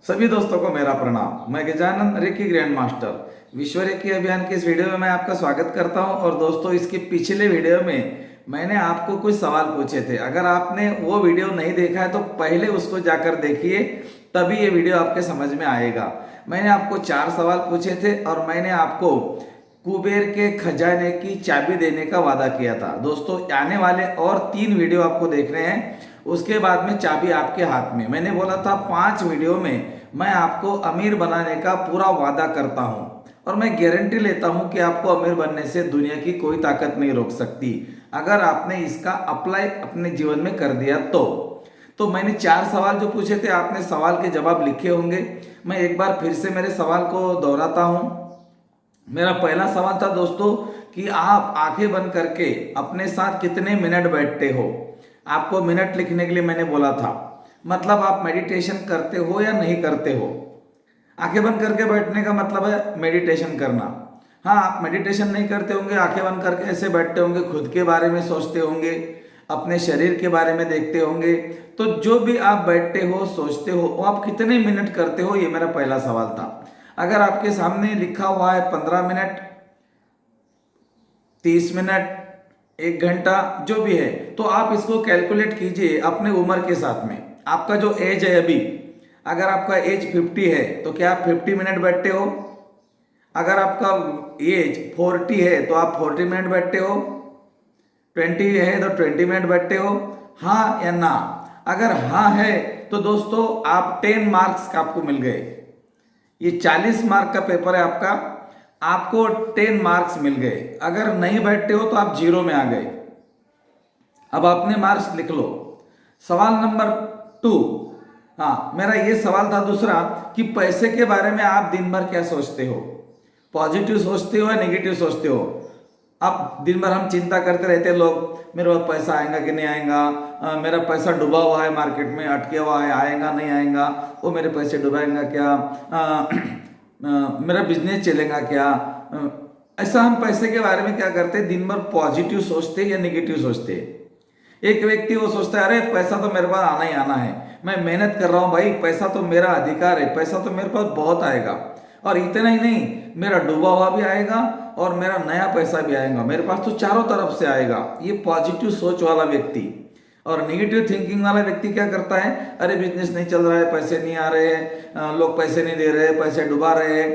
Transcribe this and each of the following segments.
सभी दोस्तों को मेरा प्रणाम। मैं गजानंद रेकी ग्रैंड मास्टर विश्व रेकी अभियान के इस वीडियो में मैं आपका स्वागत करता हूं। और दोस्तों, इसके पिछले वीडियो में मैंने आपको कुछ सवाल पूछे थे। अगर आपने वो वीडियो नहीं देखा है तो पहले उसको जाकर देखिए, तभी ये वीडियो आपके समझ में आएगा। मैंने आपको 4 सवाल पूछे थे और मैंने आपको कुबेर के खजाने की चाबी देने का वादा किया था। दोस्तों, आने वाले और 3 वीडियो आपको देखने हैं, उसके बाद में चाबी आपके हाथ में। मैंने बोला था 5 वीडियो में मैं आपको अमीर बनाने का पूरा वादा करता हूं और मैं गारंटी लेता हूं कि आपको अमीर बनने से दुनिया की कोई ताकत नहीं रोक सकती, अगर आपने इसका अप्लाई अपने जीवन में कर दिया तो मैंने 4 सवाल जो पूछे थे, आपने सवाल के जवाब लिखे होंगे। मैं एक बार फिर से मेरे सवाल को दोहराता हूं। मेरा पहला सवाल था दोस्तों कि आप आंखें बंद करके अपने साथ कितने मिनट बैठते हो। आपको मिनट लिखने के लिए मैंने बोला था, मतलब आप मेडिटेशन करते हो या नहीं करते हो। आंखें बंद करके बैठने का मतलब है मेडिटेशन करना। हाँ, आप मेडिटेशन नहीं करते होंगे, आंखें बंद करके ऐसे बैठते होंगे, खुद के बारे में सोचते होंगे, अपने शरीर के बारे में देखते होंगे। तो जो भी आप बैठते हो, सोचते हो, वो आप कितने मिनट करते हो, ये मेरा पहला सवाल था। अगर आपके सामने लिखा हुआ है 15 मिनट, 30 मिनट, 1 घंटा, जो भी है, तो आप इसको कैलकुलेट कीजिए अपने उम्र के साथ में। आपका जो एज है अभी, अगर आपका एज 50 है तो क्या आप 50 मिनट बैठते हो? अगर आपका एज 40 है तो आप 40 मिनट बैठते हो? 20 है तो 20 मिनट बैठते हो? हाँ या ना? अगर हाँ है तो दोस्तों आप 10 मार्क्स का आपको मिल गए। ये 40 मार्क का पेपर है आपका, आपको 10 मार्क्स मिल गए। अगर नहीं बैठते हो तो आप 0 में आ गए। अब आपने मार्क्स लिख लो। सवाल नंबर 2, हाँ, मेरा ये सवाल था दूसरा कि पैसे के बारे में आप दिन भर क्या सोचते हो? पॉजिटिव सोचते हो या नेगेटिव सोचते हो? अब दिन भर हम चिंता करते रहते हैं लोग, मेरे पास पैसा आएगा कि नहीं आएगा, मेरा पैसा डूबा हुआ है, मार्केट में अटके हुआ है, आएगा नहीं आएगा, वो मेरे पैसे डुबाएगा क्या, मेरा बिजनेस चलेगा क्या। ऐसा हम पैसे के बारे में क्या करते हैं, दिन भर पॉजिटिव सोचते हैं या नेगेटिव सोचते हैं। एक व्यक्ति वो सोचता है, अरे पैसा तो मेरे पास आना ही आना है, मैं मेहनत कर रहा हूं भाई, पैसा तो मेरा अधिकार है, पैसा तो मेरे पास बहुत आएगा, और इतना ही नहीं, मेरा डूबा हुआ भी आएगा और मेरा नया पैसा भी आएगा, मेरे पास तो चारों तरफ से आएगा। ये पॉजिटिव सोच वाला व्यक्ति। और नेगेटिव थिंकिंग वाला व्यक्ति क्या करता है, अरे बिजनेस नहीं चल रहा है, पैसे नहीं आ रहे हैं, लोग पैसे नहीं दे रहे, पैसे डुबा रहे हैं।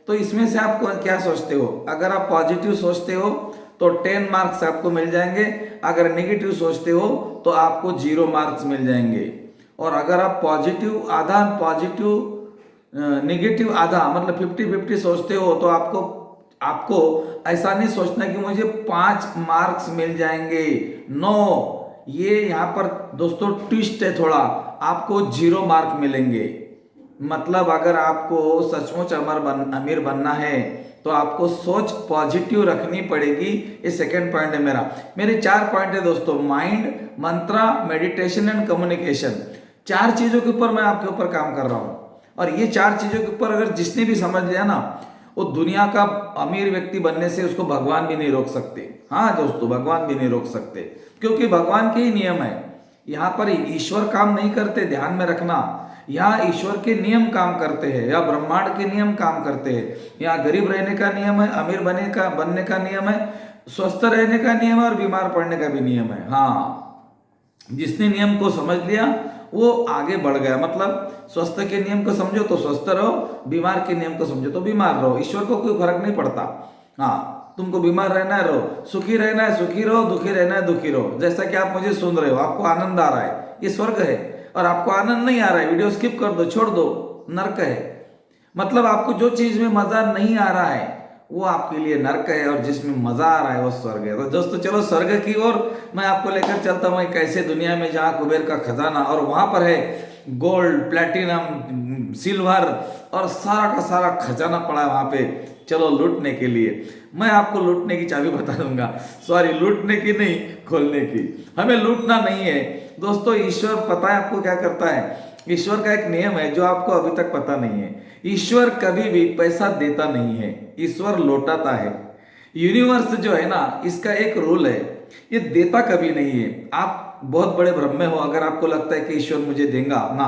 तो इसमें से आप क्या सोचते हो? अगर आप पॉजिटिव सोचते हो तो 10 मार्क्स आपको मिल जाएंगे, अगर नेगेटिव सोचते हो तो आपको 0 मार्क्स मिल जाएंगे। और अगर आप पॉजिटिव आधा, पॉजिटिव नेगेटिव आधा, मतलब 50-50 सोचते हो तो आपको ऐसा नहीं सोचना कि मुझे 5 मार्क्स मिल जाएंगे। नो, ये यहाँ पर दोस्तों ट्विस्ट है थोड़ा, आपको 0 मार्क मिलेंगे। मतलब अगर आपको सचमुच अमीर बनना है तो आपको सोच पॉजिटिव रखनी पड़ेगी। ये सेकंड पॉइंट है मेरा। मेरे 4 पॉइंट है दोस्तों, mind, mantra, meditation and communication. 4 चीजों के ऊपर मैं आपके ऊपर काम कर रहा हूं, और ये 4 चीजों के ऊपर अगर जिसने भी समझ लिया ना, वो दुनिया का अमीर व्यक्ति बनने से उसको भगवान भी नहीं रोक सकते। हाँ दोस्तों, भगवान भी नहीं रोक सकते, क्योंकि भगवान के ही नियम है। यहाँ पर ईश्वर काम नहीं करते, ध्यान में रखना। यहाँ ईश्वर के नियम काम करते हैं, या ब्रह्मांड के नियम काम करते हैं। यहाँ गरीब रहने का नियम है, अमीर बनने का नियम है, स्वस्थ रहने का नियम है, और बीमार पड़ने का भी नियम है। हाँ, जिसने नियम को समझ लिया वो आगे बढ़ गया। मतलब स्वस्थ के नियम को समझो तो स्वस्थ रहो, बीमार के नियम को समझो तो बीमार रहो। ईश्वर को कोई फर्क नहीं पड़ता। हाँ, तुमको बीमार रहना है रहो, सुखी रहना है सुखी रहो, दुखी रहना है दुखी रहो। जैसा कि आप मुझे सुन रहे हो, आपको आनंद आ रहा है, ये स्वर्ग है। और आपको आनंद नहीं आ रहा है, वीडियो स्किप कर दो, छोड़ दो, नर्क है। मतलब आपको जो चीज में मजा नहीं आ रहा है वो आपके लिए नर्क है, और जिसमें मजा आ रहा है वो स्वर्ग है। तो दोस्तों चलो स्वर्ग की ओर मैं आपको लेकर चलता हूँ, एक ऐसे दुनिया में जहाँ कुबेर का खजाना, और वहां पर है गोल्ड, प्लेटिनम, सिल्वर, और सारा का सारा खजाना पड़ा है वहां पे। चलो लूटने के लिए, मैं आपको लूटने की चाबी बता दूंगा। सॉरी, लूटने की नहीं, खोलने की। हमें लूटना नहीं है दोस्तों। ईश्वर पता है आपको क्या करता है? ईश्वर का एक नियम है जो आपको अभी तक पता नहीं है। ईश्वर कभी भी पैसा देता नहीं है, ईश्वर लौटाता है। यूनिवर्स जो है ना, इसका एक रूल है, ये देता कभी नहीं है। आप बहुत बड़े भ्रम में हो अगर आपको लगता है कि ईश्वर मुझे देगा ना।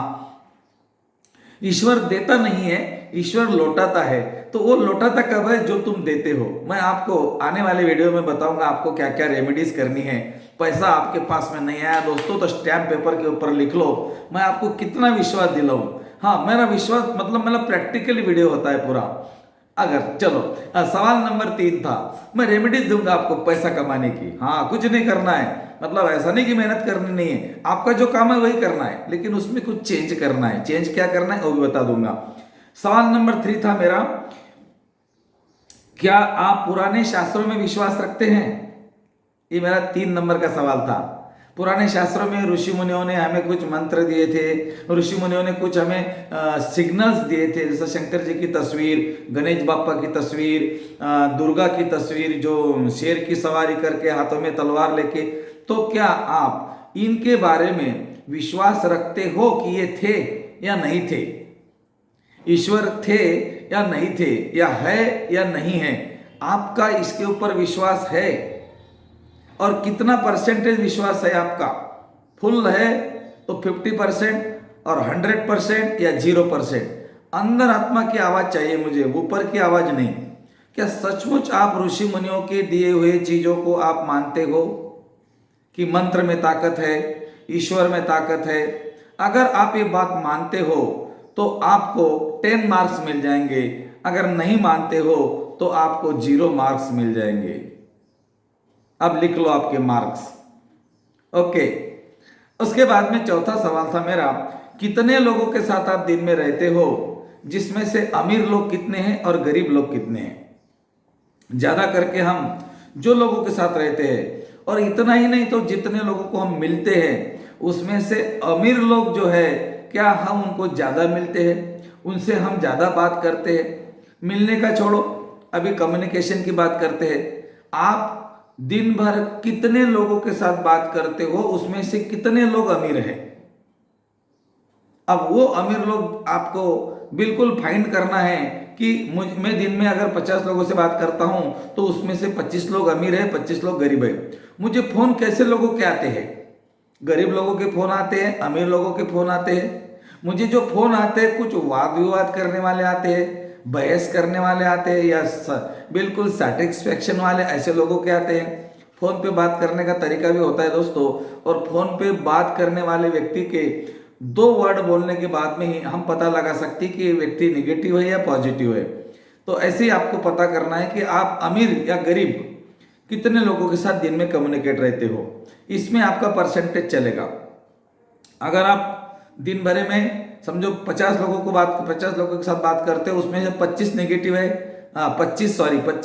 ईश्वर देता नहीं है, ईश्वर लौटाता है। तो वो लौटाता कब है? जो तुम देते हो। मैं आपको आने वाले वीडियो में बताऊंगा आपको क्या क्या रेमेडीज करनी है। पैसा आपके पास में नहीं आया दोस्तों तो स्टैम्प पेपर के ऊपर लिख लो। मैं आपको कितना विश्वास दिलाऊं। हाँ, मेरा विश्वास मतलब मेरा प्रैक्टिकली वीडियो होता है पूरा। अगर चलो सवाल नंबर 3 था, मैं रेमेडीज दूंगा आपको पैसा कमाने की। हाँ, कुछ नहीं करना है, मतलब ऐसा नहीं कि मेहनत करनी नहीं है, आपका जो काम है वही करना है, लेकिन उसमें कुछ चेंज करना है। चेंज क्या करना है वो भी बता दूंगा। सवाल नंबर 3 था मेरा, क्या आप पुराने शास्त्रों में विश्वास रखते हैं? ये मेरा 3 नंबर का सवाल था। पुराने शास्त्रों में ऋषि मुनियों ने हमें कुछ मंत्र दिए थे, ऋषि मुनियों ने कुछ हमें सिग्नल्स दिए थे, जैसे शंकर जी की तस्वीर, गणेश बापा की तस्वीर, दुर्गा की तस्वीर जो शेर की सवारी करके हाथों में तलवार लेके। तो क्या आप इनके बारे में विश्वास रखते हो कि ये थे या नहीं थे? ईश्वर थे या नहीं थे, या है या नहीं है? आपका इसके ऊपर विश्वास है? और कितना परसेंटेज विश्वास है आपका? फुल है तो 50% और 100% या 0%? अंदर आत्मा की आवाज चाहिए मुझे, ऊपर की आवाज नहीं। क्या सचमुच आप ऋषि मुनियों के दिए हुए चीजों को आप मानते हो कि मंत्र में ताकत है, ईश्वर में ताकत है? अगर आप ये बात मानते हो तो आपको 10 मार्क्स मिल जाएंगे, अगर नहीं मानते हो तो आपको 0 मार्क्स मिल जाएंगे। अब लिख लो आपके मार्क्स। ओके, उसके बाद में चौथा सवाल था मेरा, कितने लोगों के साथ आप दिन में रहते हो, जिसमें से अमीर लोग कितने हैं और गरीब लोग कितने हैं? ज्यादा करके हम जो लोगों के साथ रहते हैं, और इतना ही नहीं तो जितने लोगों को हम मिलते हैं उसमें से अमीर लोग जो है, क्या हम उनको ज्यादा मिलते हैं, उनसे हम ज्यादा बात करते हैं? मिलने का छोड़ो, अभी कम्युनिकेशन की बात करते हैं। आप दिन भर कितने लोगों के साथ बात करते हो, उसमें से कितने लोग अमीर हैं? अब वो अमीर लोग आपको बिल्कुल फाइंड करना है कि मैं दिन में अगर 50 लोगों से बात करता हूं तो उसमें से 25 लोग अमीर है, 25 लोग गरीब है। मुझे फोन कैसे लोगों के आते हैं? गरीब लोगों के फोन आते हैं, अमीर लोगों के फोन आते हैं। मुझे जो फोन आते हैं कुछ वाद विवाद करने वाले आते हैं, बहस करने वाले आते हैं, या बिल्कुल सेटिस्फेक्शन वाले ऐसे लोगों के आते हैं। फोन पे बात करने का तरीका भी होता है दोस्तों, और फोन पे बात करने वाले व्यक्ति के 2 वर्ड बोलने के बाद में ही हम पता लगा सकते हैं कि ये व्यक्ति निगेटिव है या पॉजिटिव है। तो ऐसे ही आपको पता करना है कि आप अमीर या गरीब कितने लोगों के साथ दिन में कम्युनिकेट रहते हो, इसमें आपका परसेंटेज चलेगा। अगर आप दिन भर में समझो 50 लोगों के साथ बात करते हो, उसमें से 25 नेगेटिव है, 25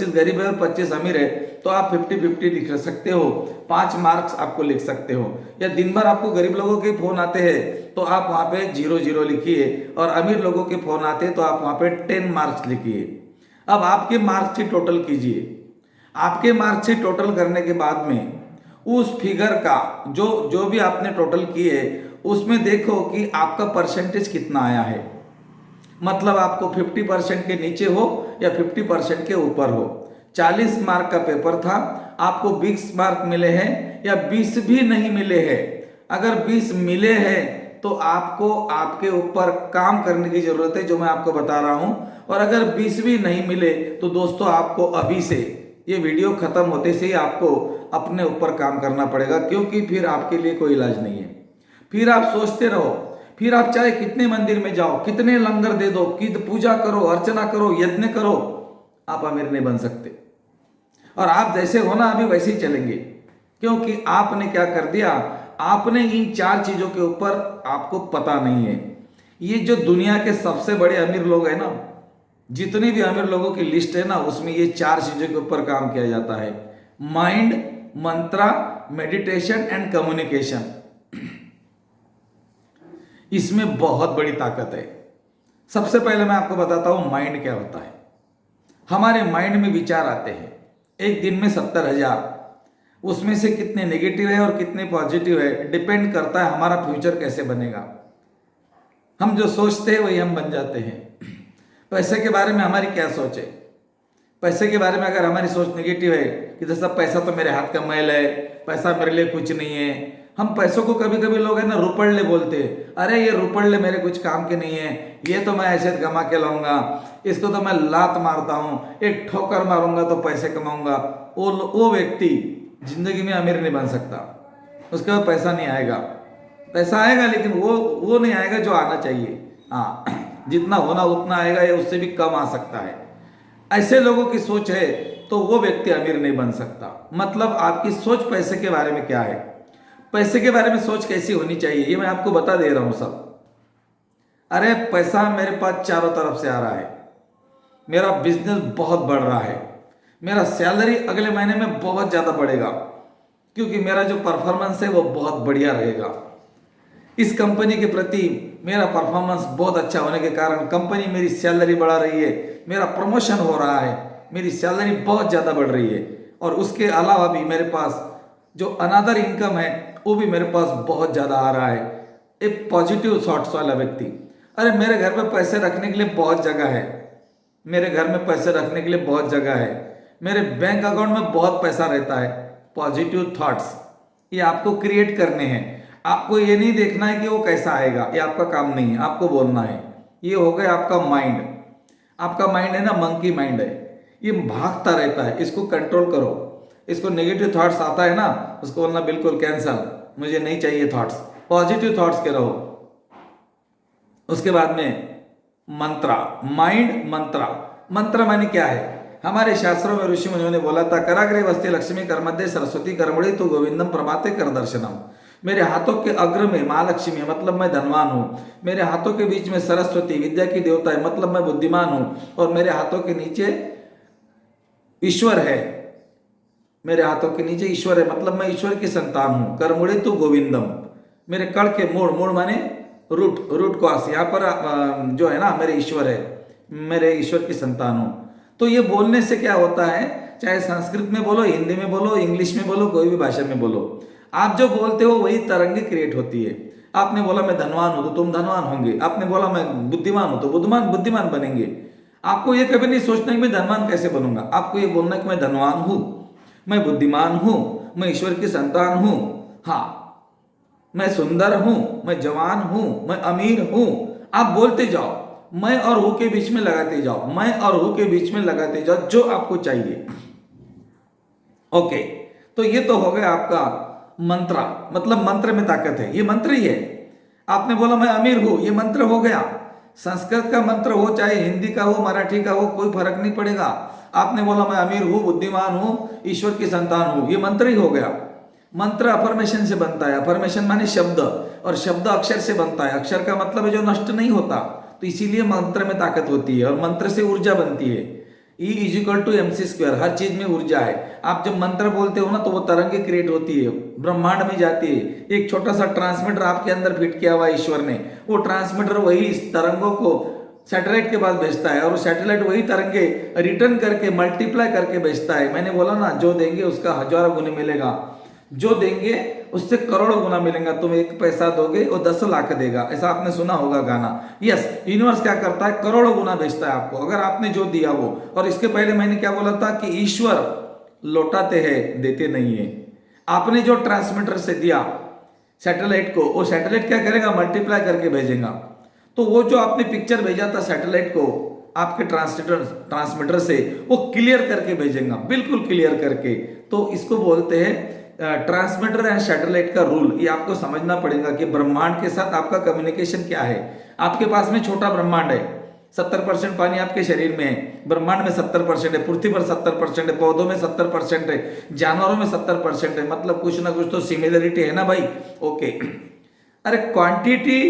गरीब है और 25 अमीर है, तो आप 50-50 लिख सकते हो, 5 मार्क्स आपको लिख सकते हो। या दिन भर आपको गरीब लोगों के फोन आते हैं तो आप वहां पे 0-0 लिखिए, और अमीर लोगों के फोन आते हैं तो आप वहां पे 10 मार्क्स लिखिए। अब आपके मार्क्स की टोटल कीजिए। आपके मार्क्स की टोटल करने के बाद में उस फिगर का जो भी आपने टोटल किए उसमें देखो कि आपका परसेंटेज कितना आया है। मतलब आपको 50% के नीचे हो या 50% के ऊपर हो। 40 मार्क का पेपर था, आपको 20 मार्क मिले हैं या 20 भी नहीं मिले हैं। अगर 20 मिले हैं तो आपको आपके ऊपर काम करने की जरूरत है, जो मैं आपको बता रहा हूं। और अगर 20 भी नहीं मिले तो दोस्तों आपको अभी से, ये वीडियो खत्म होते से ही आपको अपने ऊपर काम करना पड़ेगा, क्योंकि फिर आपके लिए कोई इलाज नहीं है। फिर आप सोचते रहो, फिर आप चाहे कितने मंदिर में जाओ, कितने लंगर दे दो, कि पूजा करो, अर्चना करो, यज्ञ करो, आप अमीर नहीं बन सकते। और आप जैसे हो ना अभी वैसे ही चलेंगे, क्योंकि आपने क्या कर दिया, आपने इन 4 चीजों के ऊपर आपको पता नहीं है। ये जो दुनिया के सबसे बड़े अमीर लोग हैं ना, जितने भी अमीर लोगों की लिस्ट है ना, उसमें ये 4 चीजों के ऊपर काम किया जाता है। Mind, mantra, meditation and communication. इसमें बहुत बड़ी ताकत है। सबसे पहले मैं आपको बताता हूं माइंड क्या होता है। हमारे माइंड में विचार आते हैं, एक दिन में 70,000। उसमें से कितने नेगेटिव है और कितने पॉजिटिव है, डिपेंड करता है हमारा फ्यूचर कैसे बनेगा। हम जो सोचते हैं वही हम बन जाते हैं। पैसे के बारे में हमारी क्या सोच है? पैसे के बारे में अगर हमारी सोच नेगेटिव है कि जैसा पैसा तो मेरे हाथ का मैल है, पैसा मेरे लिए कुछ नहीं है, हम पैसों को कभी कभी लोग है ना रुपड़ले बोलते हैं, अरे ये रुपड़ले मेरे कुछ काम के नहीं है, ये तो मैं ऐसे कमा के लाऊंगा, इसको तो मैं लात मारता हूं, एक ठोकर मारूंगा तो पैसे कमाऊंगा। वो व्यक्ति जिंदगी में अमीर नहीं बन सकता, उसके पास पैसा नहीं आएगा। पैसा आएगा लेकिन वो नहीं आएगा जो आना चाहिए। हाँ, जितना होना उतना आएगा या उससे भी कम आ सकता है। ऐसे लोगों की सोच है तो वो व्यक्ति अमीर नहीं बन सकता। मतलब आपकी सोच पैसे के बारे में क्या है, पैसे के बारे में सोच कैसी होनी चाहिए, ये मैं आपको बता दे रहा हूं सब। अरे पैसा मेरे पास चारों तरफ से आ रहा है, मेरा बिजनेस बहुत बढ़ रहा है, मेरा सैलरी अगले महीने में बहुत ज़्यादा बढ़ेगा क्योंकि मेरा जो परफॉर्मेंस है वो बहुत बढ़िया रहेगा। इस कंपनी के प्रति मेरा परफॉर्मेंस बहुत अच्छा होने के कारण कंपनी मेरी सैलरी बढ़ा रही है, मेरा प्रमोशन हो रहा है, मेरी सैलरी बहुत ज़्यादा बढ़ रही है। और उसके अलावा भी मेरे पास जो अनदर इनकम है वो भी मेरे पास बहुत ज़्यादा आ रहा है। एक पॉजिटिव थॉट्स वाला व्यक्ति, अरे मेरे घर में पैसे रखने के लिए बहुत जगह है, मेरे घर में पैसे रखने के लिए बहुत जगह है, मेरे बैंक अकाउंट में बहुत पैसा रहता है। पॉजिटिव थॉट्स ये आपको क्रिएट करने हैं। आपको ये नहीं देखना है कि वो कैसा आएगा, ये आपका काम नहीं है, आपको बोलना है। ये हो गया आपका माइंड। आपका माइंड है ना, मंकी माइंड है, ये भागता रहता है, इसको कंट्रोल करो। इसको नेगेटिव थॉट्स आता है ना, उसको बोलना बिल्कुल कैंसल, मुझे नहीं चाहिए थॉट्स, पॉजिटिव थॉट्स के रहो। उसके बाद में मंत्रा, माइंड मंत्रा। मंत्र माने क्या है? हमारे शास्त्रों में ऋषि मुनियों ने बोला था, कराग्रे वस्ते लक्ष्मी करमध्ये सरस्वती करमुड़ी तो गोविंदम प्रभाते कर दर्शनम। मेरे हाथों के अग्र में माँ लक्ष्मी है, मतलब मैं धनवान हूँ। मेरे हाथों के बीच में सरस्वती विद्या की देवता है, मतलब मैं बुद्धिमान हूँ। और मेरे हाथों के नीचे ईश्वर है, मेरे हाथों के नीचे ईश्वर है, मतलब मैं ईश्वर की संतान हूँ। करमुड़ी तो गोविंदम, मेरे कड़ के मूड़, मूड़ माने रूट कॉस, यहाँ पर जो है ना मेरे ईश्वर है, मेरे ईश्वर की संतान हूँ। तो ये बोलने से क्या होता है, चाहे संस्कृत में बोलो, हिंदी में बोलो, इंग्लिश में बोलो, कोई भी भाषा में बोलो, आप जो बोलते हो वही तरंगे क्रिएट होती है। आपने बोला मैं धनवान हूं तो तुम धनवान होंगे, आपने बोला मैं बुद्धिमान हूं तो बुद्धिमान बनेंगे। आपको ये कभी नहीं सोचना कि मैं धनवान कैसे बनूंगा, आपको ये बोलना कि मैं धनवान हूं, मैं बुद्धिमान हूं, मैं ईश्वर की संतान हूं, हाँ मैं सुंदर हूं, मैं जवान हूं, मैं अमीर हूं। आप बोलते जाओ, मैं और हूं के बीच में लगाते जाओ, मैं और हूं के बीच में लगाते जाओ जो आपको चाहिए। ओके, तो ये तो हो गया आपका मंत्रा, मतलब मंत्र में ताकत है, ये मंत्र ही है। आपने बोला मैं अमीर हूं, ये मंत्र हो गया। संस्कृत का मंत्र हो चाहे हिंदी का हो मराठी का हो, कोई फर्क नहीं पड़ेगा। आपने बोला मैं अमीर हूं, बुद्धिमान हूं, ईश्वर की संतान हूं, ये मंत्र ही हो गया। मंत्र अफर्मेशन से बनता है, अफर्मेशन माने शब्द, और शब्द अक्षर से बनता है। अक्षर का मतलब है जो नष्ट नहीं होता, तो इसीलिए मंत्र में ताकत होती है और मंत्र से ऊर्जा बनती है। E = mc², हर चीज में ऊर्जा है। आप जब मंत्र बोलते हो ना तो वो तरंगे क्रिएट होती है, ब्रह्मांड में जाती है। एक छोटा सा ट्रांसमीटर आपके अंदर फिट किया हुआ है ईश्वर ने, वो ट्रांसमीटर वही इस तरंगों को सैटेलाइट के पास भेजता है और वो सैटेलाइट वही तरंगे रिटर्न करके मल्टीप्लाई करके भेजता है। मैंने बोला ना, जो देंगे उसका हजारों गुने मिलेगा, जो देंगे उससे करोड़ों गुना मिलेगा। तुम 1 पैसा दोगे वो 10 लाख देगा, ऐसा आपने सुना होगा गाना। यस, यूनिवर्स क्या करता है, करोड़ों गुना भेजता है आपको, अगर आपने जो दिया वो। और इसके पहले मैंने क्या बोला था कि ईश्वर लौटाते हैं, देते नहीं है। आपने जो ट्रांसमीटर से दिया सैटेलाइट को, वो सैटेलाइट क्या करेगा, मल्टीप्लाई करके भेजेगा। तो वो जो आपने पिक्चर भेजा था सैटेलाइट को आपके ट्रांसमीटर से, वो क्लियर करके भेजेगा, बिल्कुल क्लियर करके। तो इसको बोलते हैं ट्रांसमीटर एंड सैटेलाइट का रूल। ये आपको समझना पड़ेगा कि ब्रह्मांड के साथ आपका कम्युनिकेशन क्या है। आपके पास में छोटा ब्रह्मांड है, 70% पानी आपके शरीर में है, ब्रह्मांड में 70% है, पृथ्वी पर 70% है, पौधों में 70% है, जानवरों में 70% है, मतलब कुछ ना कुछ तो सिमिलरिटी है ना भाई। ओके, अरे क्वांटिटी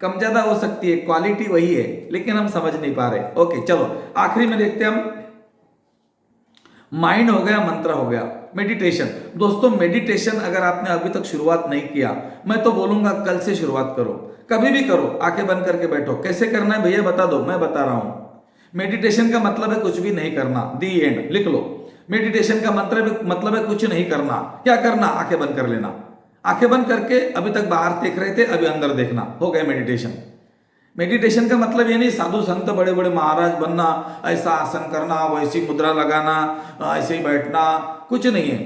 कम ज्यादा हो सकती है, क्वालिटी वही है, लेकिन हम समझ नहीं पा रहे। ओके चलो आखिरी में देखते हैं हम। माइंड हो गया, मंत्र हो गया, मेडिटेशन। दोस्तों मेडिटेशन अगर आपने अभी तक शुरुआत नहीं किया, मैं तो बोलूंगा कल से शुरुआत करो, कभी भी करो, आंखें बंद करके बैठो। कैसे करना है भैया बता दो, मैं बता रहा हूं। मेडिटेशन का मतलब है कुछ भी नहीं करना, दी एंड, लिख लो। मेडिटेशन का मतलब है कुछ नहीं करना। क्या करना, आंखें बंद कर लेना। आंखें बंद करके अभी तक बाहर देख रहे थे, अभी अंदर देखना, हो गया मेडिटेशन। मेडिटेशन का मतलब ये नहीं साधु संत बड़े बड़े महाराज बनना, ऐसा आसन करना, वैसी मुद्रा लगाना, ऐसे ही बैठना, कुछ नहीं है।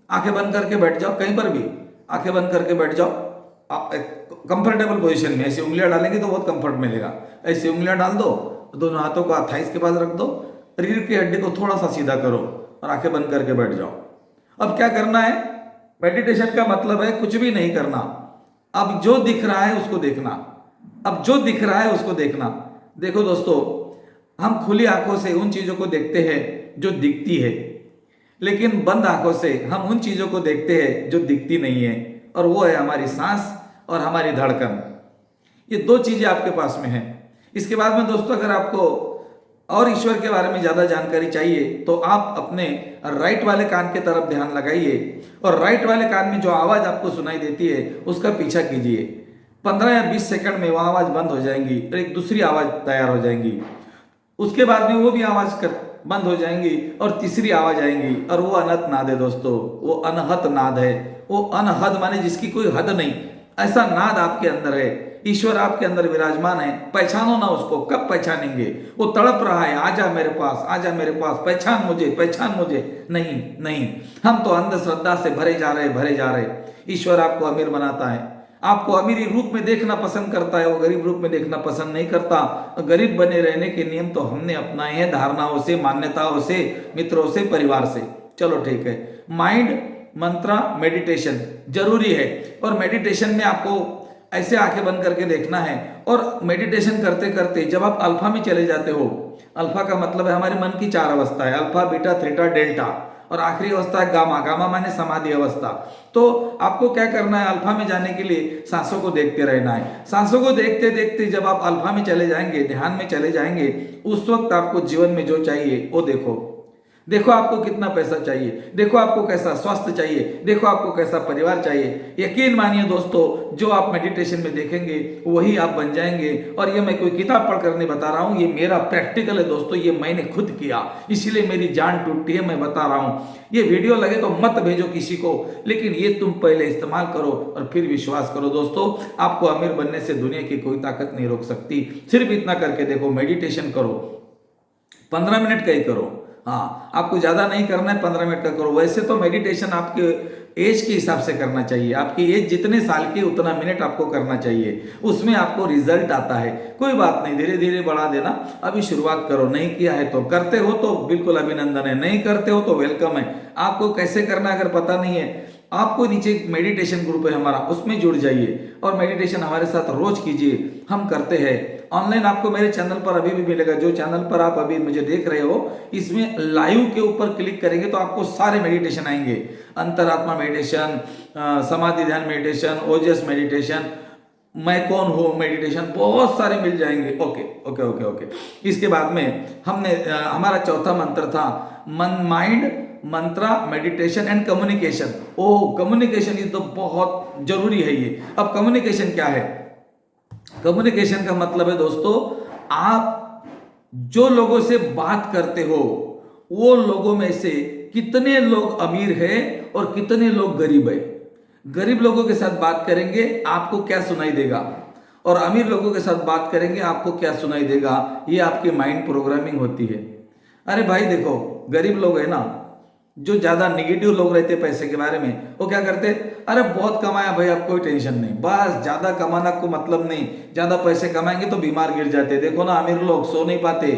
आंखें बंद करके बैठ जाओ कहीं पर भी, आंखें बंद करके बैठ जाओ, आप कंफर्टेबल पोजीशन में ऐसे उंगलियां डालेंगे तो बहुत कंफर्ट मिलेगा। ऐसे उंगलियां डाल दो, दोनों हाथों को थाइस के पास रख दो, रीढ़ की हड्डी को थोड़ा सा सीधा करो और आंखें बंद करके बैठ जाओ। अब क्या करना है, मेडिटेशन का मतलब है कुछ भी नहीं करना, अब जो दिख रहा है उसको देखना, अब जो दिख रहा है उसको देखना। देखो दोस्तों, हम खुली आंखों से उन चीजों को देखते हैं जो दिखती है, लेकिन बंद आंखों से हम उन चीजों को देखते हैं जो दिखती नहीं है, और वो है हमारी सांस और हमारी धड़कन। ये दो चीजें आपके पास में है। इसके बाद में दोस्तों, अगर आपको और ईश्वर के बारे में ज्यादा जानकारी चाहिए तो आप अपने राइट वाले कान की तरफ ध्यान लगाइए और राइट वाले कान में जो आवाज आपको सुनाई देती है उसका पीछा कीजिए। 15 या 20 सेकंड में वो आवाज बंद हो जाएंगी और एक दूसरी आवाज तैयार हो जाएंगी। उसके बाद में वो भी आवाज बंद हो जाएंगी और तीसरी आवाज आएंगी, और वो अनहत नाद है दोस्तों, वो अनहत नाद है। वो अनहद माने जिसकी कोई हद नहीं, ऐसा नाद आपके अंदर है। ईश्वर आपके अंदर विराजमान है, पहचानो ना उसको। कब पहचानेंगे? वो तड़प रहा है, आजा मेरे पास, आजा मेरे पास, पहचान मुझे, पहचान मुझे। नहीं नहीं, हम तो अंधश्रद्धा से भरे जा रहे, भरे जा रहे। ईश्वर आपको अमीर बनाता है, आपको अमीरी रूप में देखना पसंद करता है, वो गरीब रूप में देखना पसंद नहीं करता। गरीब बने रहने के नियम तो हमने अपनाए हैं, धारणाओं से, मान्यताओं से, मित्रों से, परिवार से। चलो ठीक है, माइंड मंत्रा मेडिटेशन जरूरी है, और मेडिटेशन में आपको ऐसे आंखें बंद करके देखना है। और मेडिटेशन करते करते जब आप अल्फा में चले जाते हो, अल्फा का मतलब है हमारे मन की 4 अवस्था है, अल्फा, बीटा, थीटा, डेल्टा, और आखिरी अवस्था है गामा। गामा माने समाधि अवस्था। तो आपको क्या करना है, अल्फा में जाने के लिए सांसों को देखते रहना है। सांसों को देखते देखते जब आप अल्फा में चले जाएंगे, ध्यान में चले जाएंगे, उस वक्त आपको जीवन में जो चाहिए वो देखो। देखो आपको कितना पैसा चाहिए, देखो आपको कैसा स्वास्थ्य चाहिए, देखो आपको कैसा परिवार चाहिए। यकीन मानिए दोस्तों, जो आप मेडिटेशन में देखेंगे वही आप बन जाएंगे। और ये मैं कोई किताब पढ़कर नहीं बता रहा हूँ, ये मेरा प्रैक्टिकल है दोस्तों, ये मैंने खुद किया, इसीलिए मेरी जान टूटती है, मैं बता रहा हूँ। ये वीडियो लगे तो मत भेजो किसी को, लेकिन ये तुम पहले इस्तेमाल करो और फिर विश्वास करो। दोस्तों, आपको अमीर बनने से दुनिया की कोई ताकत नहीं रोक सकती। सिर्फ इतना करके देखो, मेडिटेशन करो, 15 मिनट का ही करो। हाँ, आपको ज्यादा नहीं करना है, 15 मिनट का करो। वैसे तो मेडिटेशन आपके एज के हिसाब से करना चाहिए, आपकी एज जितने साल की उतना मिनट आपको करना चाहिए, उसमें आपको रिजल्ट आता है। कोई बात नहीं, धीरे धीरे बढ़ा देना। अभी शुरुआत करो, नहीं किया है तो, करते हो तो बिल्कुल अभिनंदन है, नहीं करते हो तो वेलकम है। आपको कैसे करना अगर पता नहीं है, आपको नीचे एक मेडिटेशन ग्रुप है हमारा, उसमें जुड़ जाइए और मेडिटेशन हमारे साथ रोज कीजिए, हम करते हैं ऑनलाइन। आपको मेरे चैनल पर अभी भी मिलेगा, जो चैनल पर आप अभी मुझे देख रहे हो, इसमें लाइव के ऊपर क्लिक करेंगे तो आपको सारे मेडिटेशन आएंगे। अंतरात्मा मेडिटेशन, समाधि ध्यान मेडिटेशन, ओजस मेडिटेशन, मैं कौन हूँ मेडिटेशन, बहुत सारे मिल जाएंगे। Okay okay okay okay. इसके बाद में हमने हमारा चौथा मंत्र था mind mantra meditation and communication. ओ, कम्युनिकेशन ये तो बहुत जरूरी है ये। अब कम्युनिकेशन क्या है? कम्युनिकेशन का मतलब है दोस्तों, आप जो लोगों से बात करते हो वो लोगों में से कितने लोग अमीर है और कितने लोग गरीब है। गरीब लोगों के साथ बात करेंगे आपको क्या सुनाई देगा, और अमीर लोगों के साथ बात करेंगे आपको क्या सुनाई देगा। ये आपकी माइंड प्रोग्रामिंग होती है। अरे भाई देखो, गरीब लोग है ना, जो ज्यादा निगेटिव लोग रहते हैं पैसे के बारे में, वो क्या करते, अरे बहुत कमाया भाई, अब कोई टेंशन नहीं, बस ज्यादा कमाना को मतलब नहीं, ज्यादा पैसे कमाएंगे तो बीमार गिर जाते। देखो ना, अमीर लोग सो नहीं पाते,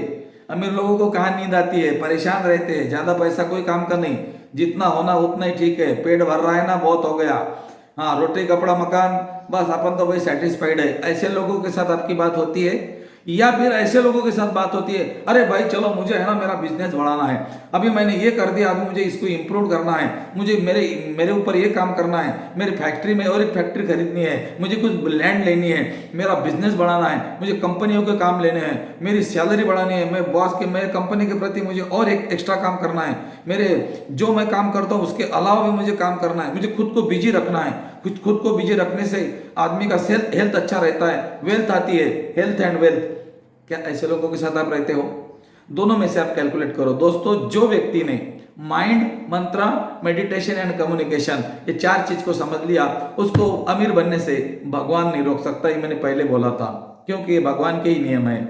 अमीर लोगों को कहाँ नींद आती है, परेशान रहते हैं। ज्यादा पैसा कोई काम का नहीं, जितना होना उतना ही ठीक है, पेट भर रहा है ना, बहुत हो गया। हाँ, रोटी कपड़ा मकान, बस अपन तो भाई सेटिस्फाइड है। ऐसे लोगों के साथ आपकी बात होती है, या फिर ऐसे लोगों के साथ बात होती है, अरे भाई चलो मुझे है ना मेरा बिजनेस बढ़ाना है, अभी मैंने ये कर दिया, अभी मुझे इसको इंप्रूव करना है, मुझे मेरे ऊपर ये काम करना है, मेरी फैक्ट्री में और एक फैक्ट्री खरीदनी है, मुझे कुछ लैंड लेनी है, मेरा बिजनेस बढ़ाना है, मुझे कंपनियों के काम लेने हैं, मेरी सैलरी बढ़ानी है, मैं बॉस के, मेरे कंपनी के प्रति मुझे और एक एक्स्ट्रा काम करना है, मेरे जो मैं काम करता हूँ उसके अलावा भी मुझे काम करना है, मुझे खुद को बिजी रखना है। खुद को बिजी रखने से आदमी का हेल्थ अच्छा रहता है, वेल्थ आती है, हेल्थ एंड वेल्थ। क्या ऐसे लोगों के साथ आप रहते हो? दोनों में से आप कैलकुलेट करो। दोस्तों, जो व्यक्ति ने mind, mantra, meditation and communication, ये 4 चीज को समझ लिया, उसको अमीर बनने से भगवान नहीं रोक सकता। ये मैंने पहले बोला था, क्योंकि ये भगवान के ही नियम है।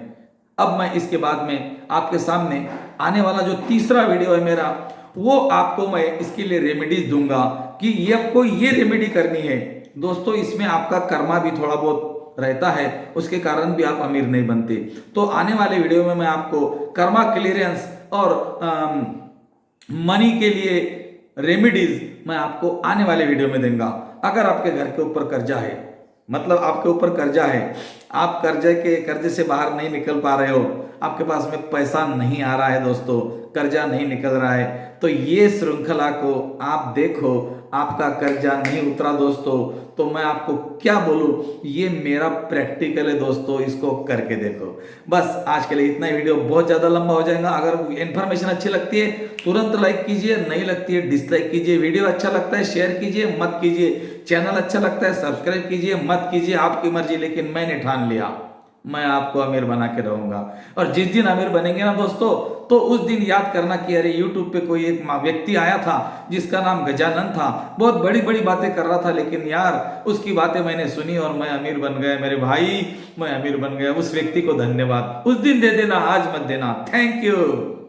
अब मैं इसके बाद में आपके सामने आने वाला जो तीसरा वीडियो है मेरा, वो आपको मैं इसके लिए रेमेडीज दूंगा कि ये आपको ये रेमेडी करनी है। दोस्तों इसमें आपका कर्मा भी थोड़ा बहुत रहता है, उसके कारण भी आप अमीर नहीं बनते। तो आने वाले वीडियो में मैं आपको कर्मा क्लियरेंस और मनी के लिए रेमेडीज मैं आपको आने वाले वीडियो में दूंगा। अगर आपके घर के ऊपर कर्जा है, मतलब आपके ऊपर कर्जा है, आप कर्जे से बाहर नहीं निकल पा रहे हो, आपके पास में पैसा नहीं आ रहा है दोस्तों, कर्जा नहीं निकल रहा है, तो ये श्रृंखला को आप देखो, आपका कर्जा नहीं उतरा दोस्तों, तो मैं आपको क्या बोलूं, ये मेरा प्रैक्टिकल है दोस्तों, इसको करके देखो। बस आज के लिए इतना ही, वीडियो बहुत ज्यादा लंबा हो जाएगा। अगर इन्फॉर्मेशन अच्छी लगती है तुरंत लाइक कीजिए, नहीं लगती है डिसलाइक कीजिए। वीडियो अच्छा लगता है शेयर कीजिए, मत कीजिए। चैनल अच्छा लगता है सब्सक्राइब कीजिए, मत कीजिए, आपकी मर्जी। लेकिन मैंने ठान लिया, मैं आपको अमीर बना के रहूंगा। और जिस दिन अमीर बनेंगे ना दोस्तों, तो उस दिन याद करना कि अरे यूट्यूब पे कोई एक व्यक्ति आया था जिसका नाम गजानन था, बहुत बड़ी बड़ी बातें कर रहा था, लेकिन यार उसकी बातें मैंने सुनी और मैं अमीर बन गया मेरे भाई, मैं अमीर बन गया। उस व्यक्ति को धन्यवाद। उस दिन दे देना, आज मत देना। Thank you.